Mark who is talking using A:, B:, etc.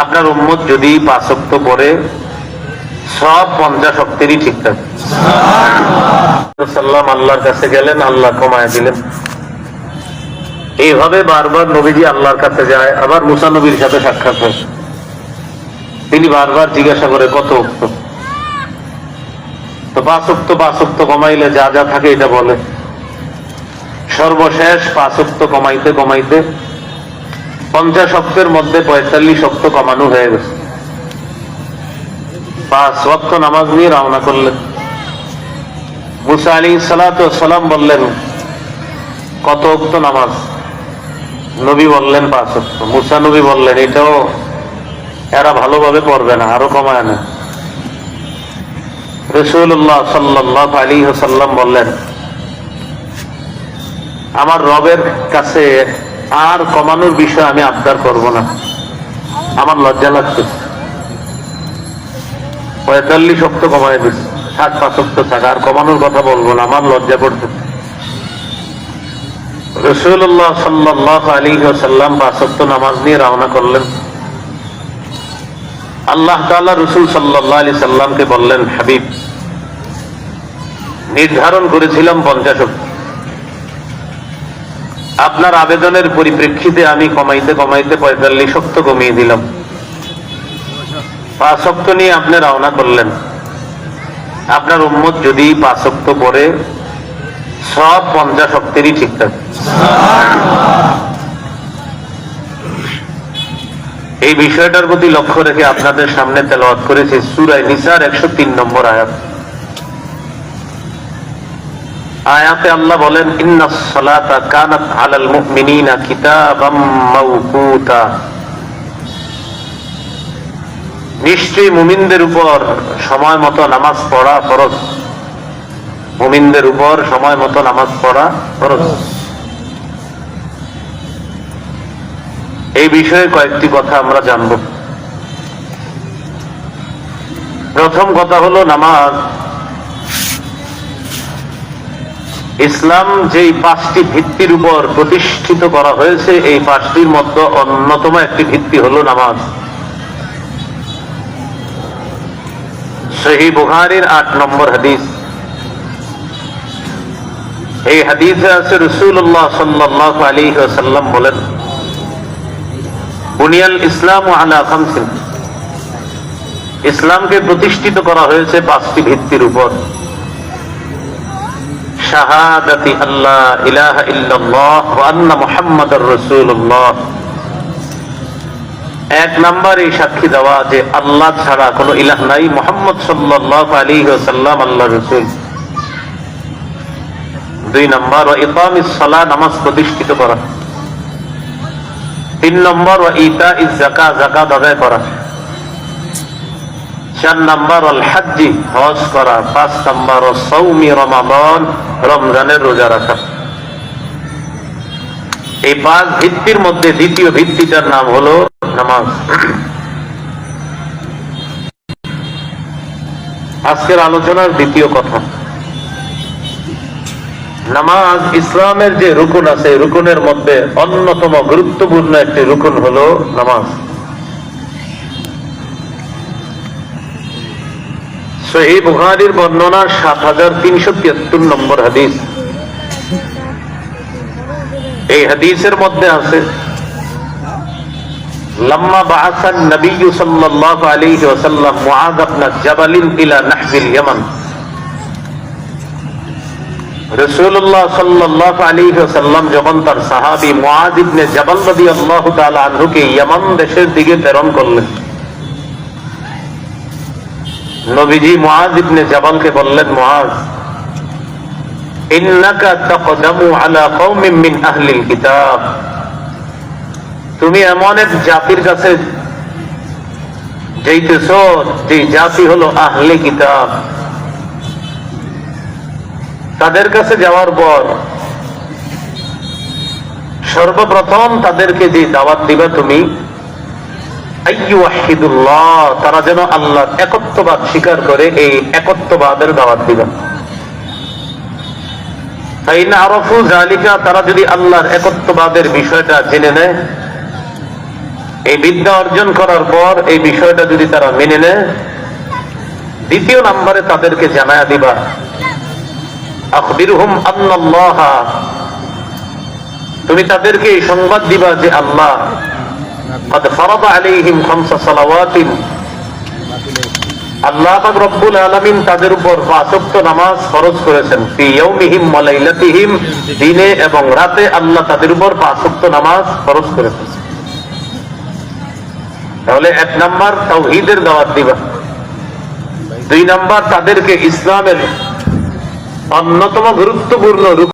A: আপনার উম্মত যদি 5 ওয়াক্ত পড়ে সব 50 ওয়াক্তেরই ঠিক থাকে। সাল্লাম আল্লাহর কাছে গেলেন, আল্লাহ কমায় দিলেন। এইভাবে বারবার নবীজি আল্লাহর কাছে যায়। আবার মুসা নবীর সাথে সাক্ষাৎ হয়। তিনি বারবার জিজ্ঞাসা করে কত ওয়াক্ত, তো 5 ওয়াক্ত কমাইলে যা যা থাকে এটা বলে। সর্বশেষ 5 ওয়াক্ত কমাইতে কমাইতে 50 ওয়াক্তের মধ্যে 45 ওয়াক্ত কমানো হয়ে গেছে। 5 ওয়াক্ত নামাজ নিয়ে রওনা করলেন। মুসা আলাইহিস সালাতু ওয়াস সালাম বললেন কত ওয়াক্ত নামাজ? নবী বললেন 5 ওয়াক্ত। মুসা নবী বললেন এটাও এরা ভালোভাবে পড়বে না, আরো কমায় না। রাসূলুল্লাহ সাল্লাল্লাহু আলাইহি ওয়াসাল্লাম বললেন আমার রবের কাছে আর কমানোর বিষয় আমি আবদার করব না, আমার লজ্জা লাগছে। 45 ওয়াক্ত কমায় দিচ্ছে, 5 ওয়াক্ত থাকা, আর কমানোর কথা বলবো না, আমার লজ্জা করছে। রাসূলুল্লাহ সাল্লাল্লাহু আলাইহি ওয়াসাল্লাম 5 ওয়াক্ত নামাজ নিয়ে রওনা করলেন। আল্লাহ তাআলা রাসূল সাল্লাল্লাহু আলাইহি সাল্লামকে বললেন, হাবিব, নির্ধারণ করেছিলাম 50 ওয়াক্ত। আপনার আবেদনের পরিপ্রেক্ষিতে আমি কমাইতে কমাইতে 45 ওয়াক্ত কমিয়ে দিলাম। 5 ওয়াক্ত নিয়ে আপনি রওনা করলেন। আপনার উম্মত যদি 5 ওয়াক্ত পড়ে সব 50 ওয়াক্তেরই ঠিক থাকে। এই বিষয়টার প্রতি লক্ষ্য রেখে আপনাদের সামনে তেলাওয়াত করেছি সূরা নিসার 103 নম্বর আয়াত। আয়াতে আল্লাহ বলেন, ইন্নাস সালাতা কানাত আলাল মুমিনিনা কিতাবাম মাওকুতা। নিশ্চয়ই মুমিনদের উপর সময় মতো নামাজ পড়া ফরজ। মুমিনদের উপর সময় মতো নামাজ পড়া ফরজ। এই বিষয়ে কয়েকটি কথা আমরা জানব। প্রথম কথা হলো, নামাজ ইসলাম যেই 5টি ভিত্তির উপর প্রতিষ্ঠিত করা হয়েছে, এই 5টির মধ্যে অন্যতম একটি ভিত্তি হলো নামাজ। সহিহ বুখারীর 8 নম্বর হাদিস। এই হাদিসে আছে রাসূলুল্লাহ সাল্লাল্লাহু আলাইহি ওয়াসাল্লাম বলেন, বুনিয়াল ইসলামু আলা খামসিন। ইসলামকে প্রতিষ্ঠিত করা হয়েছে 5টি ভিত্তির উপর। শাহাদাতি আল্লাহ ইলাহা ইল্লাল্লাহ ওয়া আন্না মুহাম্মাদার রাসূলুল্লাহ। 1 নাম্বার এই সাক্ষী দেওয়া যে আল্লাহ ছাড়া কোনো ইলাহ নাই, মুহাম্মদ সাল্লাল্লাহু আলাইহি ওয়াসাল্লাম আল্লাহর রাসূল। 2 নাম্বার ওয়া ইকামিস সালাত, নামাজ প্রতিষ্ঠিত করা। 3 নম্বর ওয়া ইতাইজ যাকাত, যাকাত আদায় করা। 4 নম্বর ওয়াল হজ্জ, হজ করা। 5 নম্বর ওয়া সাওমি রমাদান, রমজানের রোজা রাখা। এই 5 ভিত্তির মধ্যে দ্বিতীয় ভিত্তিটার নাম হলো নামাজ। আজকের আলোচনার দ্বিতীয় কথা, নামাজ ইসলামের যে রুকুন আছে, রুকুনের মধ্যে অন্যতম গুরুত্বপূর্ণ একটি রুকুন হলো নামাজ। সহিহ বুখারীর বর্ণনা 7373 নম্বর হাদিস। এই হাদিসের মধ্যে আছে, লাম্মা বাআসান নবী সাল্লাল্লাহু আলাইহি ওয়াসাল্লাম মুআয ইবনে জাবাল ইলা নাহবিল ইয়ামান। রাসূলুল্লাহ সাল্লাল্লাহু আলাইহি ওয়াসাল্লাম যখন তার সাহাবী মুআয ইবনে জাবাল রাদিয়াল্লাহু তাআলা আনহুকে ইয়ামান দেশের দিকে প্রেরণ করলেন, নবীজি মুআয ইবনে জাবালকে বললেন, মুআয, ইন্নাকা তাকদামু আলা কওমিন মিন আহলিল কিতাব। তুমি এমন এক জাতির কাছে যাইতেছো যে জাতি হলো আহলে কিতাব। তাদের কাছে যাওয়ার পর সর্বপ্রথম তাদেরকে যে দাওয়াত দিবা তুমি, আইয়ুহিদুল্লাহ, তারা যেন আল্লাহর একত্ববাদ স্বীকার করে, এই একত্ববাদের দাওয়াত দিবা। ফাইন আরাফু যালিকা, তারা যদি আল্লাহর একত্ববাদের বিষয়টা জেনে নেয়, এই বিদ্যা অর্জন করার পর এই বিষয়টা যদি তারা মেনে নেয়, দ্বিতীয় নম্বরে তাদেরকে জানায়া দিবা, আখবিরহুম আন্নাল্লাহ, তুমি তাদেরকে এই সংবাদ দিবা যে আল্লাহ قد فرض عليهم 5 صلوات, আল্লাহ পাক রব্বুল আলামিন তাদের উপর 5 ওয়াক্ত নামাজ ফরজ করেছেন। ফি ইয়াউমিহিম ওয়া লাইলাতিহিম, দিনে এবং রাতে আল্লাহ তাদের উপর 5 ওয়াক্ত নামাজ ফরজ করেছেন। তাহলে 1 নাম্বার তাওহীদের দাওয়াত দিবা, 2 নাম্বার তাদেরকে ইসলামের অন্যতম গুরুত্বপূর্ণ